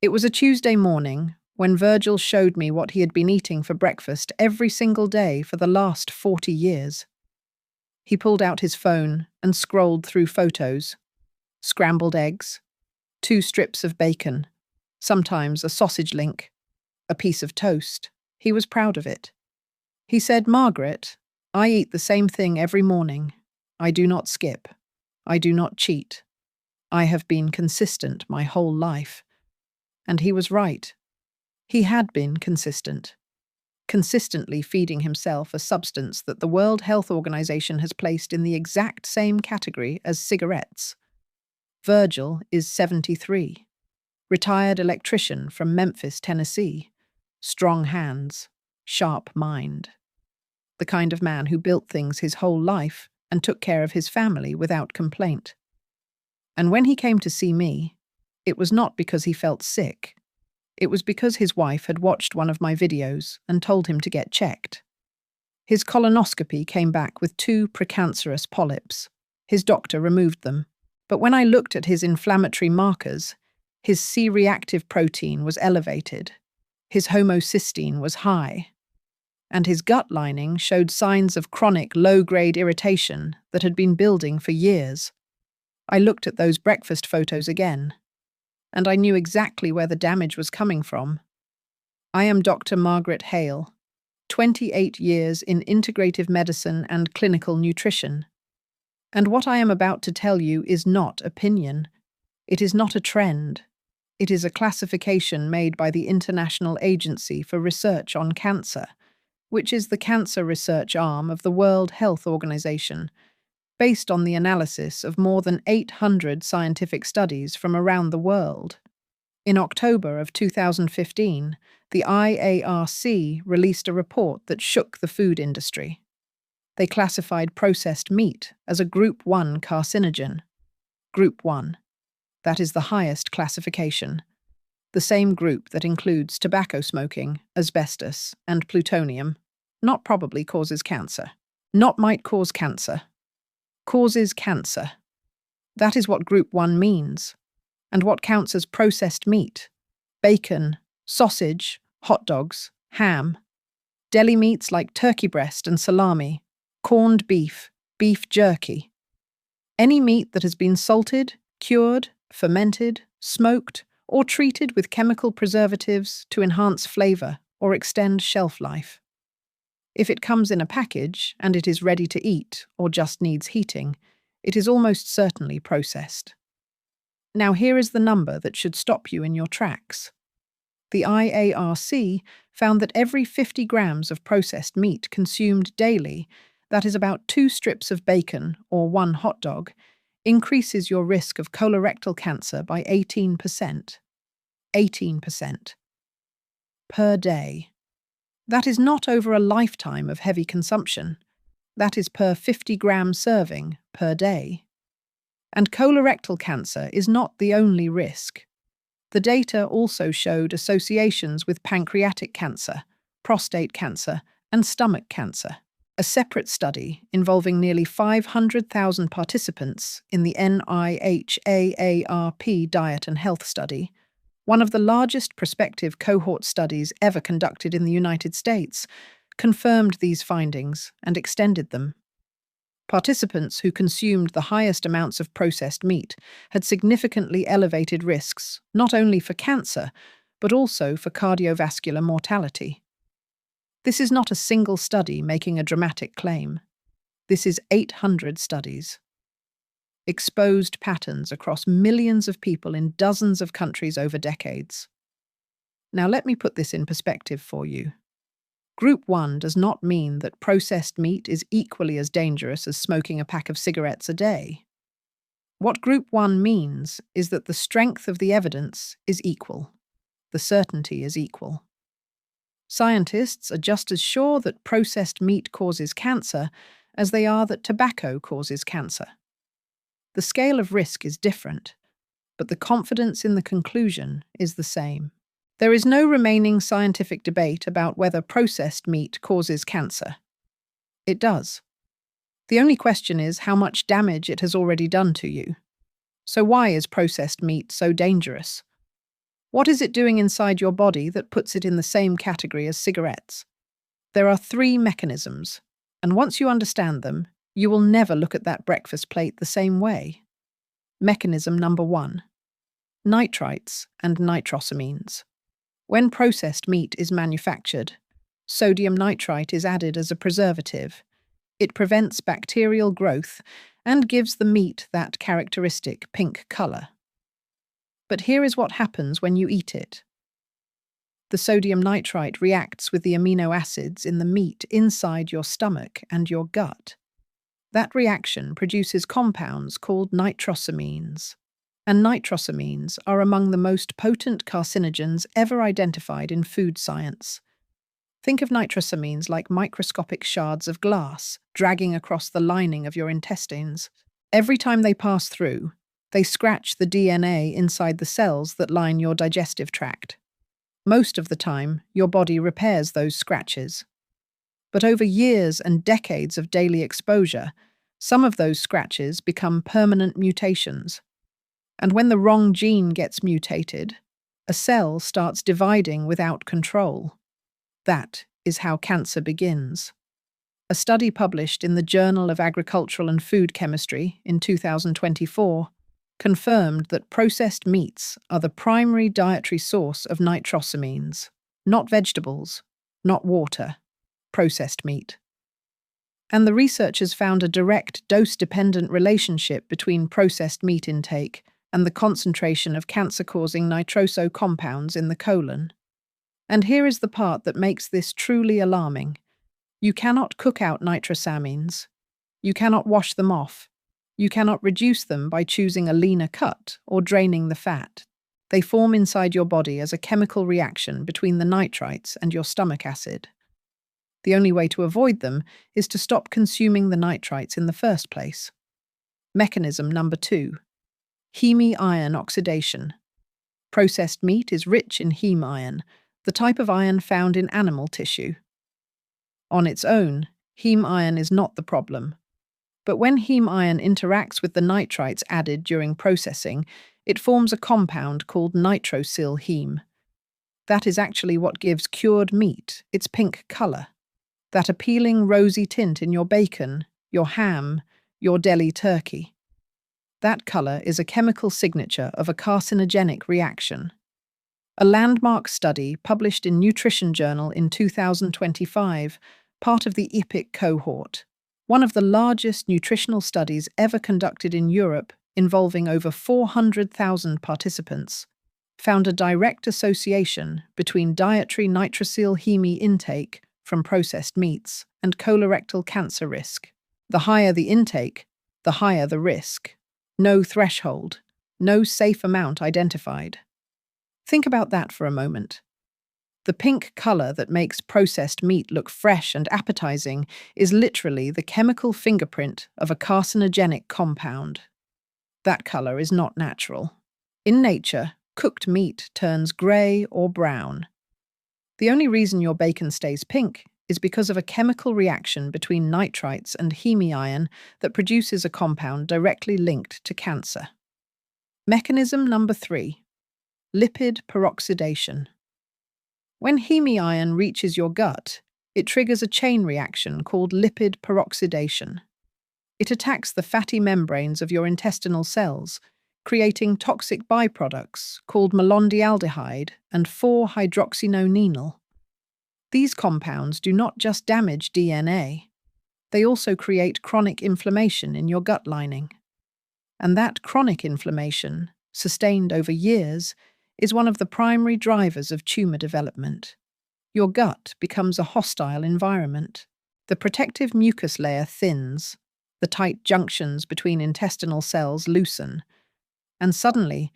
It was a Tuesday morning when Virgil showed me what he had been eating for breakfast every single day for the last 40 years. He pulled out his phone and scrolled through photos. Scrambled eggs, 2 strips of bacon, sometimes a sausage link, a piece of toast. He was proud of it. He said, "Margaret, I eat the same thing every morning. I do not skip. I do not cheat. I have been consistent my whole life." And he was right. He had been consistent. Consistently feeding himself a substance that the World Health Organization has placed in the exact same category as cigarettes. Virgil is 73. Retired electrician from Memphis, Tennessee. Strong hands, sharp mind. The kind of man who built things his whole life and took care of his family without complaint. And when he came to see me, it was not because he felt sick. It was because his wife had watched one of my videos and told him to get checked. His colonoscopy came back with 2 precancerous polyps. His doctor removed them. But when I looked at his inflammatory markers, his C-reactive protein was elevated, his homocysteine was high, and his gut lining showed signs of chronic low-grade irritation that had been building for years. I looked at those breakfast photos again, and I knew exactly where the damage was coming from. I am Dr. Margaret Hale, 28 years in integrative medicine and clinical nutrition. And what I am about to tell you is not opinion. It is not a trend. It is a classification made by the International Agency for Research on Cancer, which is the cancer research arm of the World Health Organization, based on the analysis of more than 800 scientific studies from around the world. In October of 2015, the IARC released a report that shook the food industry. They classified processed meat as a Group 1 carcinogen. Group 1. That is the highest classification. The same group that includes tobacco smoking, asbestos, and plutonium. Not probably causes cancer. Not might cause cancer. Causes cancer. That is what Group 1 means, and what counts as processed meat. Bacon, sausage, hot dogs, ham. Deli meats like turkey breast and salami. Corned beef, beef jerky. Any meat that has been salted, cured, fermented, smoked, or treated with chemical preservatives to enhance flavor or extend shelf life. If it comes in a package and it is ready to eat or just needs heating, it is almost certainly processed. Now here is the number that should stop you in your tracks. The IARC found that every 50 grams of processed meat consumed daily, that is about 2 strips of bacon or 1 hot dog, increases your risk of colorectal cancer by 18%. 18%. Per day. That is not over a lifetime of heavy consumption. That is per 50-gram serving per day. And colorectal cancer is not the only risk. The data also showed associations with pancreatic cancer, prostate cancer, and stomach cancer. A separate study involving nearly 500,000 participants in the NIHAARP Diet and Health Study, one of the largest prospective cohort studies ever conducted in the United States, confirmed these findings and extended them. Participants who consumed the highest amounts of processed meat had significantly elevated risks not only for cancer, but also for cardiovascular mortality. This is not a single study making a dramatic claim. This is 800 studies. Exposed patterns across millions of people in dozens of countries over decades. Now let me put this in perspective for you. Group 1 does not mean that processed meat is equally as dangerous as smoking a pack of cigarettes a day. What Group 1 means is that the strength of the evidence is equal. The certainty is equal. Scientists are just as sure that processed meat causes cancer as they are that tobacco causes cancer. The scale of risk is different, but the confidence in the conclusion is the same. There is no remaining scientific debate about whether processed meat causes cancer. It does. The only question is how much damage it has already done to you. So why is processed meat so dangerous? What is it doing inside your body that puts it in the same category as cigarettes? There are three mechanisms, and once you understand them, you will never look at that breakfast plate the same way. Mechanism number 1. Nitrites and nitrosamines. When processed meat is manufactured, sodium nitrite is added as a preservative. It prevents bacterial growth and gives the meat that characteristic pink color. But here is what happens when you eat it. The sodium nitrite reacts with the amino acids in the meat inside your stomach and your gut. That reaction produces compounds called nitrosamines. And nitrosamines are among the most potent carcinogens ever identified in food science. Think of nitrosamines like microscopic shards of glass dragging across the lining of your intestines. Every time they pass through, they scratch the DNA inside the cells that line your digestive tract. Most of the time, your body repairs those scratches. But over years and decades of daily exposure, some of those scratches become permanent mutations. And when the wrong gene gets mutated, a cell starts dividing without control. That is how cancer begins. A study published in the Journal of Agricultural and Food Chemistry in 2024 confirmed that processed meats are the primary dietary source of nitrosamines, not vegetables, not water, processed meat. And the researchers found a direct dose-dependent relationship between processed meat intake and the concentration of cancer-causing nitroso compounds in the colon. And here is the part that makes this truly alarming. You cannot cook out nitrosamines. You cannot wash them off. You cannot reduce them by choosing a leaner cut or draining the fat. They form inside your body as a chemical reaction between the nitrites and your stomach acid. The only way to avoid them is to stop consuming the nitrites in the first place. Mechanism number 2. Heme iron oxidation. Processed meat is rich in heme iron, the type of iron found in animal tissue. On its own, heme iron is not the problem. But when heme iron interacts with the nitrites added during processing, it forms a compound called Nitrosyl-heme. That is actually what gives cured meat its pink color. That appealing rosy tint in your bacon, your ham, your deli turkey. That color is a chemical signature of a carcinogenic reaction. A landmark study published in Nutrition Journal in 2025, part of the EPIC cohort, one of the largest nutritional studies ever conducted in Europe involving over 400,000 participants, found a direct association between dietary Nitrosyl-heme intake from processed meats and colorectal cancer risk. The higher the intake, the higher the risk. No threshold, no safe amount identified. Think about that for a moment. The pink color that makes processed meat look fresh and appetizing is literally the chemical fingerprint of a carcinogenic compound. That color is not natural. In nature, cooked meat turns gray or brown. The only reason your bacon stays pink is because of a chemical reaction between nitrites and heme iron that produces a compound directly linked to cancer. Mechanism number 3. Lipid peroxidation. When heme iron reaches your gut, it triggers a chain reaction called lipid peroxidation. It attacks the fatty membranes of your intestinal cells, creating toxic byproducts called malondialdehyde and 4-hydroxynonenal. These compounds do not just damage DNA, they also create chronic inflammation in your gut lining. And that chronic inflammation, sustained over years, is one of the primary drivers of tumor development. Your gut becomes a hostile environment. The protective mucus layer thins, the tight junctions between intestinal cells loosen, and suddenly,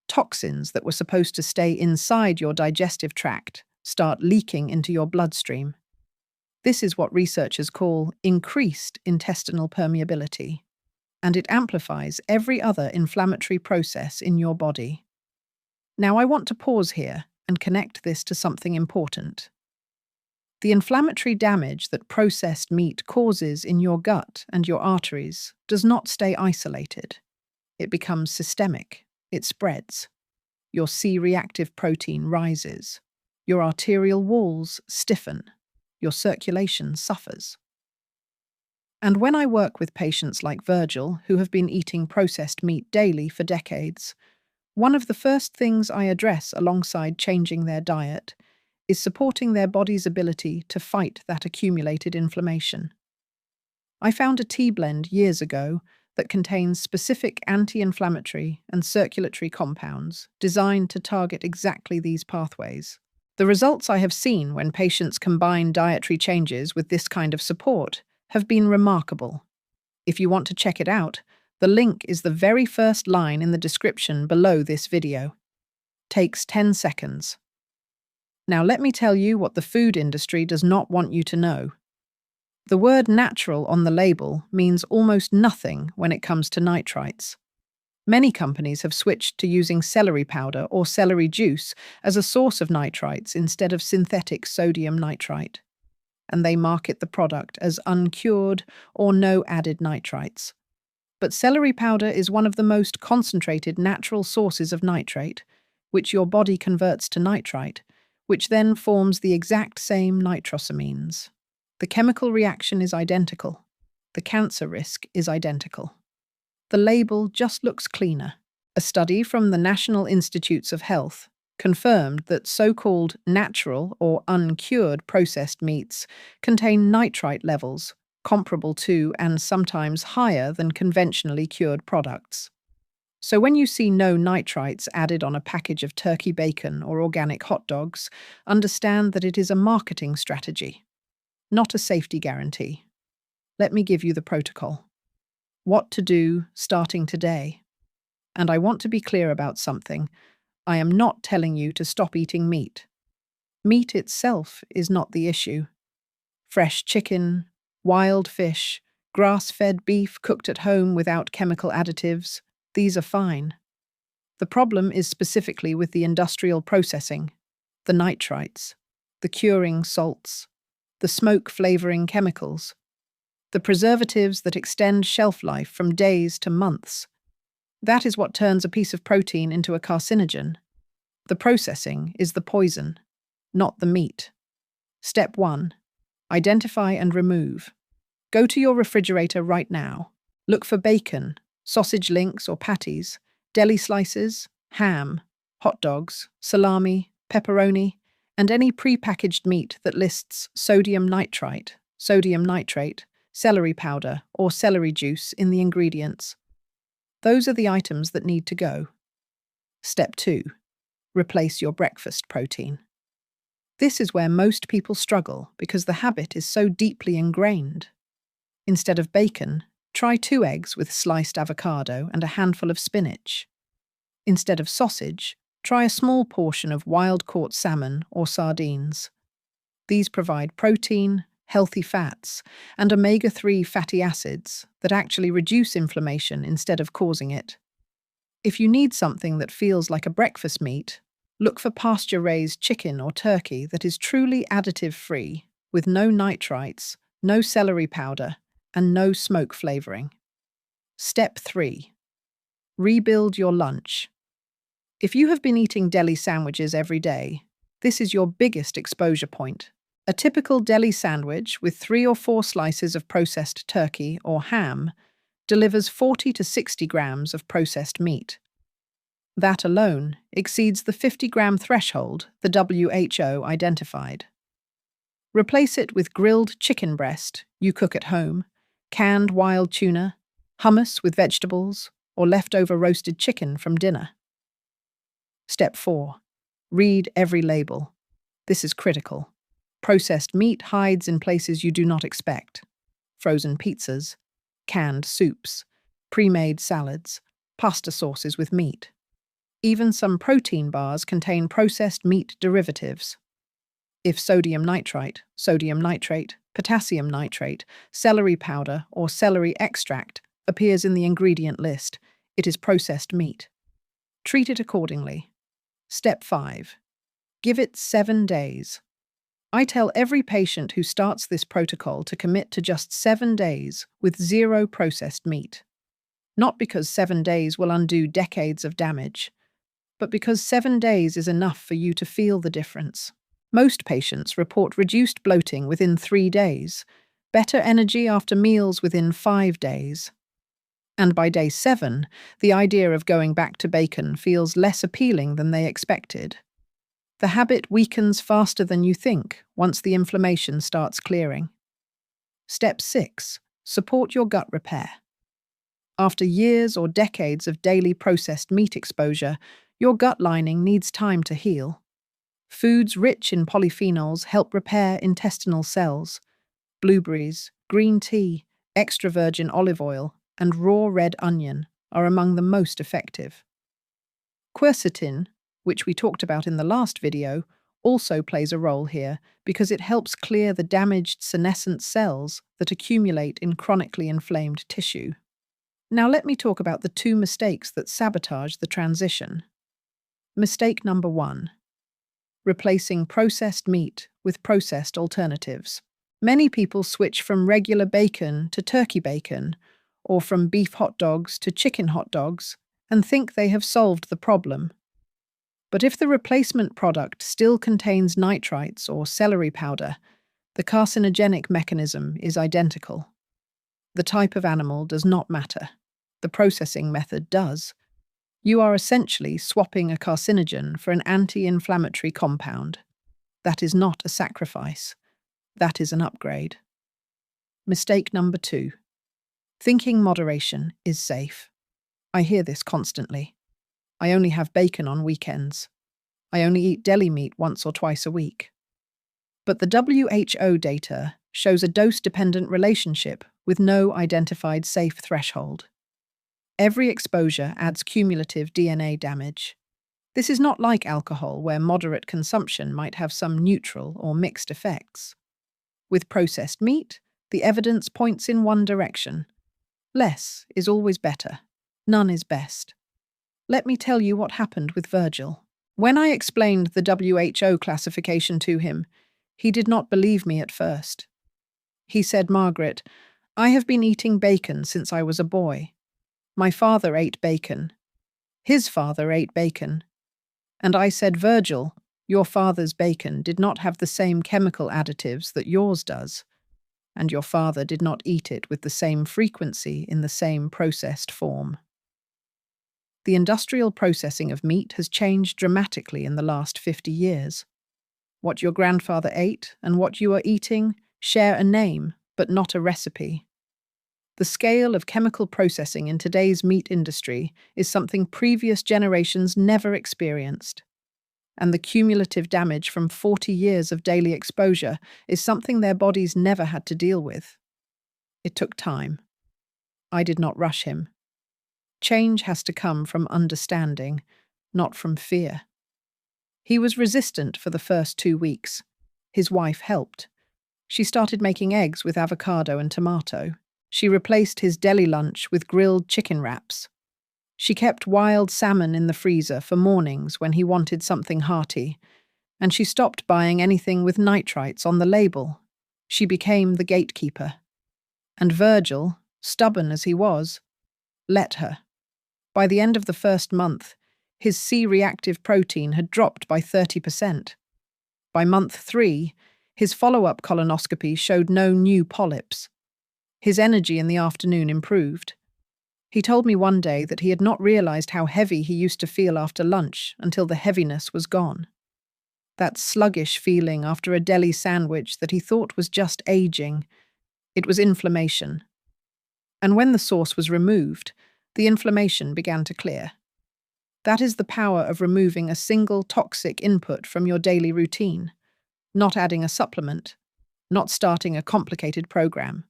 toxins that were supposed to stay inside your digestive tract start leaking into your bloodstream. This is what researchers call increased intestinal permeability, and it amplifies every other inflammatory process in your body. Now I want to pause here and connect this to something important. The inflammatory damage that processed meat causes in your gut and your arteries does not stay isolated. It becomes systemic. It spreads. Your C-reactive protein rises. Your arterial walls stiffen. Your circulation suffers. And when I work with patients like Virgil, who have been eating processed meat daily for decades, one of the first things I address alongside changing their diet is supporting their body's ability to fight that accumulated inflammation. I found a tea blend years ago that contains specific anti-inflammatory and circulatory compounds designed to target exactly these pathways. The results I have seen when patients combine dietary changes with this kind of support have been remarkable. If you want to check it out, the link is the very first line in the description below this video. Takes 10 seconds. Now let me tell you what the food industry does not want you to know. The word natural on the label means almost nothing when it comes to nitrites. Many companies have switched to using celery powder or celery juice as a source of nitrites instead of synthetic sodium nitrite, and they market the product as uncured or no added nitrites. But celery powder is one of the most concentrated natural sources of nitrate, which your body converts to nitrite, which then forms the exact same nitrosamines. The chemical reaction is identical. The cancer risk is identical. The label just looks cleaner. A study from the National Institutes of Health confirmed that so-called natural or uncured processed meats contain nitrite levels comparable to and sometimes higher than conventionally cured products. So when you see no nitrites added on a package of turkey bacon or organic hot dogs, understand that it is a marketing strategy, not a safety guarantee. Let me give you the protocol. What to do starting today. And I want to be clear about something. I am not telling you to stop eating meat. Meat itself is not the issue. Fresh chicken, wild fish, grass-fed beef cooked at home without chemical additives, these are fine. The problem is specifically with the industrial processing, the nitrites, the curing salts, the smoke-flavoring chemicals, the preservatives that extend shelf life from days to months. That is what turns a piece of protein into a carcinogen. The processing is the poison, not the meat. Step 1. Identify and remove. Go to your refrigerator right now. Look for bacon, sausage links or patties, deli slices, ham, hot dogs, salami, pepperoni, and any pre-packaged meat that lists sodium nitrite, sodium nitrate, celery powder, or celery juice in the ingredients. Those are the items that need to go. Step 2. Replace your breakfast protein. This is where most people struggle because the habit is so deeply ingrained. Instead of bacon, try 2 eggs with sliced avocado and a handful of spinach. Instead of sausage, try a small portion of wild-caught salmon or sardines. These provide protein, healthy fats, and omega-3 fatty acids that actually reduce inflammation instead of causing it. If you need something that feels like a breakfast meat, look for pasture-raised chicken or turkey that is truly additive-free, with no nitrites, no celery powder, and no smoke flavoring. Step 3. Rebuild your lunch. If you have been eating deli sandwiches every day, this is your biggest exposure point. A typical deli sandwich with 3 or 4 slices of processed turkey or ham delivers 40 to 60 grams of processed meat. That alone exceeds the 50-gram threshold the WHO identified. Replace it with grilled chicken breast you cook at home, canned wild tuna, hummus with vegetables, or leftover roasted chicken from dinner. Step 4. Read every label. This is critical. Processed meat hides in places you do not expect. Frozen pizzas, canned soups, pre-made salads, pasta sauces with meat. Even some protein bars contain processed meat derivatives. If sodium nitrite, sodium nitrate, potassium nitrate, celery powder, or celery extract appears in the ingredient list, it is processed meat. Treat it accordingly. Step 5. Give it 7 days. I tell every patient who starts this protocol to commit to just 7 days with 0 processed meat. Not because 7 days will undo decades of damage, but because 7 days is enough for you to feel the difference. Most patients report reduced bloating within 3 days, better energy after meals within 5 days. And by day 7, the idea of going back to bacon feels less appealing than they expected. The habit weakens faster than you think once the inflammation starts clearing. Step 6. Support your gut repair. After years or decades of daily processed meat exposure, your gut lining needs time to heal. Foods rich in polyphenols help repair intestinal cells. Blueberries, green tea, extra virgin olive oil, and raw red onion are among the most effective. Quercetin, which we talked about in the last video, also plays a role here because it helps clear the damaged senescent cells that accumulate in chronically inflamed tissue. Now let me talk about the 2 mistakes that sabotage the transition. Mistake number 1. Replacing processed meat with processed alternatives. Many people switch from regular bacon to turkey bacon, or from beef hot dogs to chicken hot dogs, and think they have solved the problem. But if the replacement product still contains nitrites or celery powder, the carcinogenic mechanism is identical. The type of animal does not matter. The processing method does. You are essentially swapping a carcinogen for an anti-inflammatory compound. That is not a sacrifice. That is an upgrade. Mistake number 2. Thinking moderation is safe. I hear this constantly. I only have bacon on weekends. I only eat deli meat once or twice a week. But the WHO data shows a dose-dependent relationship with no identified safe threshold. Every exposure adds cumulative DNA damage. This is not like alcohol, where moderate consumption might have some neutral or mixed effects. With processed meat, the evidence points in one direction. Less is always better. None is best. Let me tell you what happened with Virgil. When I explained the WHO classification to him, he did not believe me at first. He said, "Margaret, I have been eating bacon since I was a boy. My father ate bacon. His father ate bacon." And I said, "Virgil, your father's bacon did not have the same chemical additives that yours does, and your father did not eat it with the same frequency in the same processed form." The industrial processing of meat has changed dramatically in the last 50 years. What your grandfather ate and what you are eating share a name, but not a recipe. The scale of chemical processing in today's meat industry is something previous generations never experienced. And the cumulative damage from 40 years of daily exposure is something their bodies never had to deal with. It took time. I did not rush him. Change has to come from understanding, not from fear. He was resistant for the first 2 weeks. His wife helped. She started making eggs with avocado and tomato. She replaced his deli lunch with grilled chicken wraps. She kept wild salmon in the freezer for mornings when he wanted something hearty, and she stopped buying anything with nitrites on the label. She became the gatekeeper. And Virgil, stubborn as he was, let her. By the end of the first month, his C-reactive protein had dropped by 30%. By month 3, his follow-up colonoscopy showed no new polyps. His energy in the afternoon improved. He told me one day that he had not realized how heavy he used to feel after lunch until the heaviness was gone. That sluggish feeling after a deli sandwich that he thought was just aging, it was inflammation. And when the sauce was removed, the inflammation began to clear. That is the power of removing a single toxic input from your daily routine, not adding a supplement, not starting a complicated program,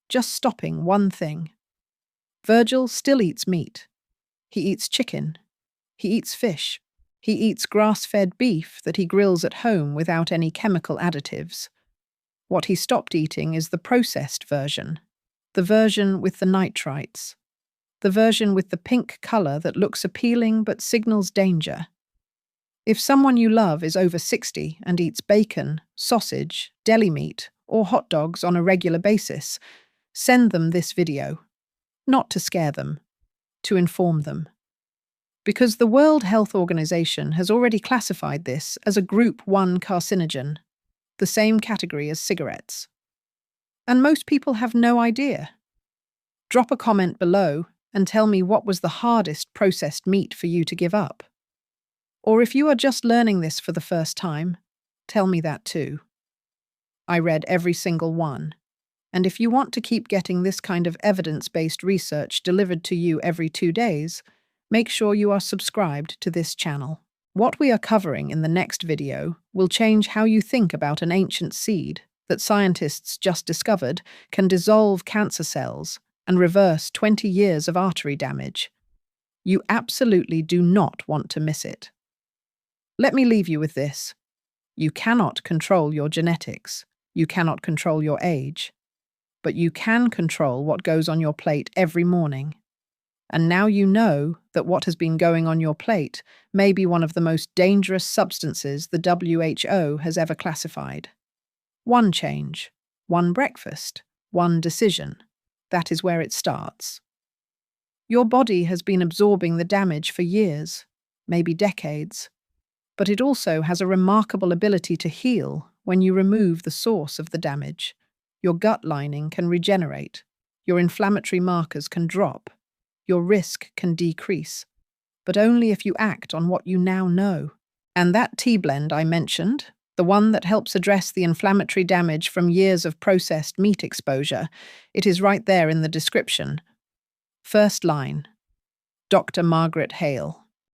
just stopping one thing. Virgil still eats meat. He eats chicken. He eats fish. He eats grass-fed beef that he grills at home without any chemical additives. What he stopped eating is the processed version, the version with the nitrites, the version with the pink color that looks appealing but signals danger. If someone you love is over 60 and eats bacon, sausage, deli meat, or hot dogs on a regular basis, send them this video. Not to scare them, to inform them. Because the World Health Organization has already classified this as a Group 1 carcinogen, the same category as cigarettes. And most people have no idea. Drop a comment below and tell me what was the hardest processed meat for you to give up. Or if you are just learning this for the first time, tell me that too. I read every single one. And if you want to keep getting this kind of evidence-based research delivered to you every 2 days, make sure you are subscribed to this channel. What we are covering in the next video will change how you think about an ancient seed that scientists just discovered can dissolve cancer cells and reverse 20 years of artery damage. You absolutely do not want to miss it. Let me leave you with this. You cannot control your genetics. You cannot control your age. But you can control what goes on your plate every morning. And now you know that what has been going on your plate may be one of the most dangerous substances the WHO has ever classified. One change, one breakfast, one decision. That is where it starts. Your body has been absorbing the damage for years, maybe decades, but it also has a remarkable ability to heal when you remove the source of the damage. Your gut lining can regenerate, your inflammatory markers can drop, your risk can decrease, but only if you act on what you now know. And that tea blend I mentioned, the one that helps address the inflammatory damage from years of processed meat exposure, it is right there in the description. First line, Dr. Margaret Hale.